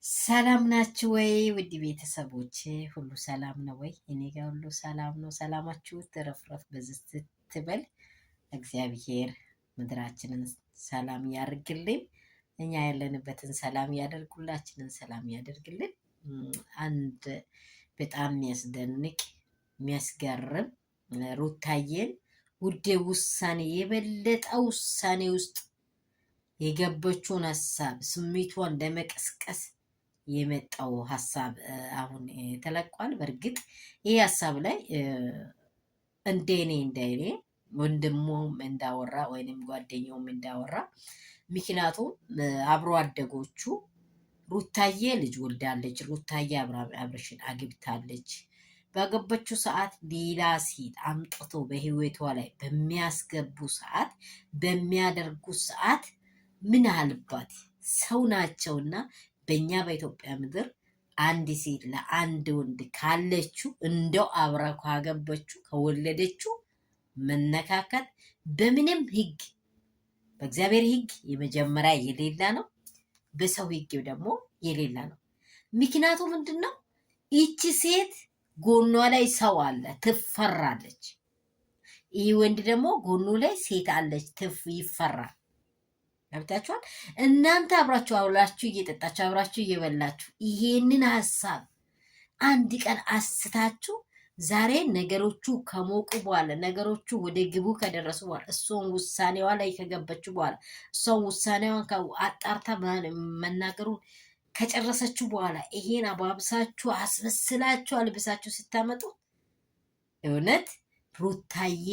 ሰላም ናችሁ ወይ? ውድ ቤተሰቦቼ ሁሉ ሰላም ነው ወይ? እኔ ጋር ሁሉ ሰላም ነው። ሰላማችሁ ትረፍረፍ በዝት ትበል። እግዚአብሔር ምድራችንን ሰላም ያርግልን፣ እኛ ያለንበትን ሰላም ያደርጉላችንን ሰላም ያደርግልን። አንድ በጣም የሚያስደንቅ የሚያስገርም ሩታዬን ውዴ ውሳኔ የበለጠ ውሳኔ ውስጥ የገበችውን ሀሳብ ስሜቷን ለመቀስቀስ የመጣው ሀሳብ አሁን ተለቋል። በእርግጥ ይህ ሀሳብ ላይ እንደኔ ወንድሙም እንዳወራ ወይንም ጓደኛውም እንዳወራ ምክንያቱም አብሮ አደጎቹ ሩታዬ ልጅ ወልዳለች፣ ሩታዬ አብርሽን አግብታለች። ባገበችው ሰዓት ሌላ ሴት አምጥቶ በህይወቷ ላይ በሚያስገቡ ሰዓት በሚያደርጉ ሰዓት ምናልባት ሰው ናቸውና በእኛ በኢትዮጵያ ምድር አንድ ሴት ለአንድ ወንድ ካለችው እንደው አብራ ካገበችው ከወለደችው መነካከት በምንም ህግ በእግዚአብሔር ህግ የመጀመሪያ የሌላ ነው፣ በሰው ህግ ደግሞ የሌላ ነው። ምክንያቱ ምንድነው? ይቺ ሴት ጎኗ ላይ ሰው አለ፣ ትፈራለች። ይህ ወንድ ደግሞ ጎኑ ላይ ሴት አለች፣ ይፈራል። ገብታችኋል? እናንተ አብራችሁ እየጠጣችሁ አብራችሁ እየበላችሁ ይሄንን ሀሳብ አንድ ቀን አስታችሁ ዛሬ ነገሮቹ ከሞቁ በኋላ ነገሮቹ ወደ ግቡ ከደረሱ በኋላ እሷን ውሳኔዋ ላይ ከገበችው በኋላ እሷን ውሳኔዋን አጣርታ መናገሩን ከጨረሰችው በኋላ ይሄን አባብሳችሁ አስመስላችሁ አልብሳችሁ ስታመጡ እውነት ሩታዬ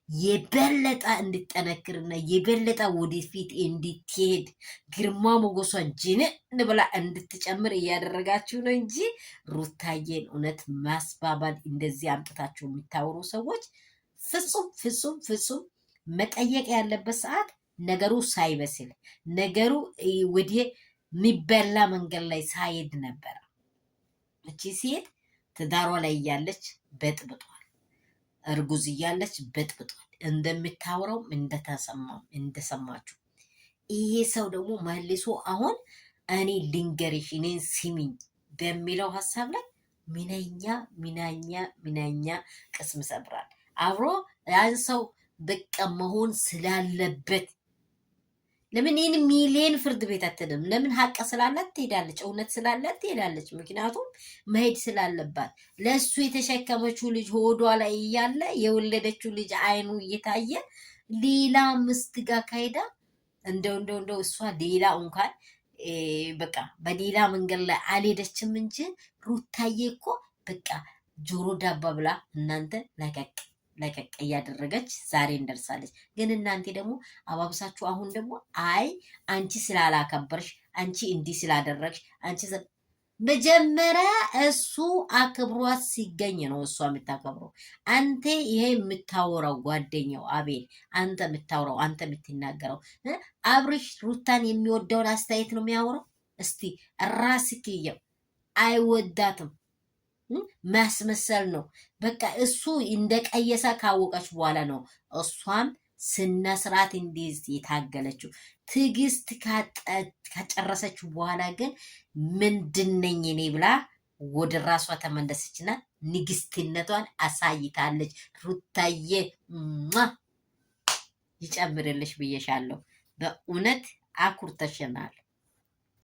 የበለጠ እንድጠነክርና የበለጠ ወደፊት እንድትሄድ ግርማ ሞገሷን ጅንን ብላ እንድትጨምር እያደረጋችሁ ነው እንጂ ሩታዬን እውነት ማስባባል እንደዚህ አምጥታችሁ የሚታወሩ ሰዎች ፍጹም መጠየቅ ያለበት ሰዓት ነገሩ ሳይበስል ነገሩ ወደ የሚበላ መንገድ ላይ ሳይሄድ ነበረ። እቺ ሴት ትዳሯ ላይ እያለች በጥብጧል። እርጉዝ እያለች በጥብጧል። እንደምታወራው እንደሰማችሁ ይሄ ሰው ደግሞ መልሶ አሁን እኔ ልንገርሽ እኔን ስሚኝ በሚለው ሀሳብ ላይ ምንኛ ቅስም ሰብራል። አብሮ ያን ሰው በቃ መሆን ስላለበት ለምን ይህን ሚሊየን ፍርድ ቤት አትሄድም? ለምን ሀቅ ስላላት ትሄዳለች፣ እውነት ስላላት ትሄዳለች። ምክንያቱም መሄድ ስላለባት ለእሱ የተሸከመችው ልጅ ሆዷ ላይ እያለ የወለደችው ልጅ አይኑ እየታየ ሌላ ምስት ጋር ካሄዳ እንደው እሷ ሌላ እንኳን በቃ በሌላ መንገድ ላይ አልሄደችም እንጂ ሩታዬ እኮ በቃ ጆሮ ዳባ ብላ እናንተ ለቀቅ እያደረገች ዛሬ እንደርሳለች። ግን እናንተ ደግሞ አባብሳችሁ አሁን ደግሞ አይ አንቺ ስላላከበርሽ አንቺ እንዲህ ስላደረግሽ አንቺ መጀመሪያ እሱ አክብሯት ሲገኝ ነው እሷ የምታከብረው። አንተ ይሄ የምታወራው ጓደኛው አቤል አንተ የምታወራው አንተ የምትናገረው አብርሽ ሩታን የሚወደውን አስተያየት ነው የሚያወራው። እስቲ ራስክ ይየው። አይወዳትም፣ ማስመሰል ነው በቃ። እሱ እንደቀየሰ ካወቀች በኋላ ነው እሷም ስነስርዓት እንዲዝ የታገለችው። ትዕግስት ከጨረሰች በኋላ ግን ምንድነኝ እኔ ብላ ወደ ራሷ ተመለሰችና ንግስትነቷን አሳይታለች። ሩታዬ ይጨምርልሽ ብዬሻለሁ። በእውነት አኩርተሽናል።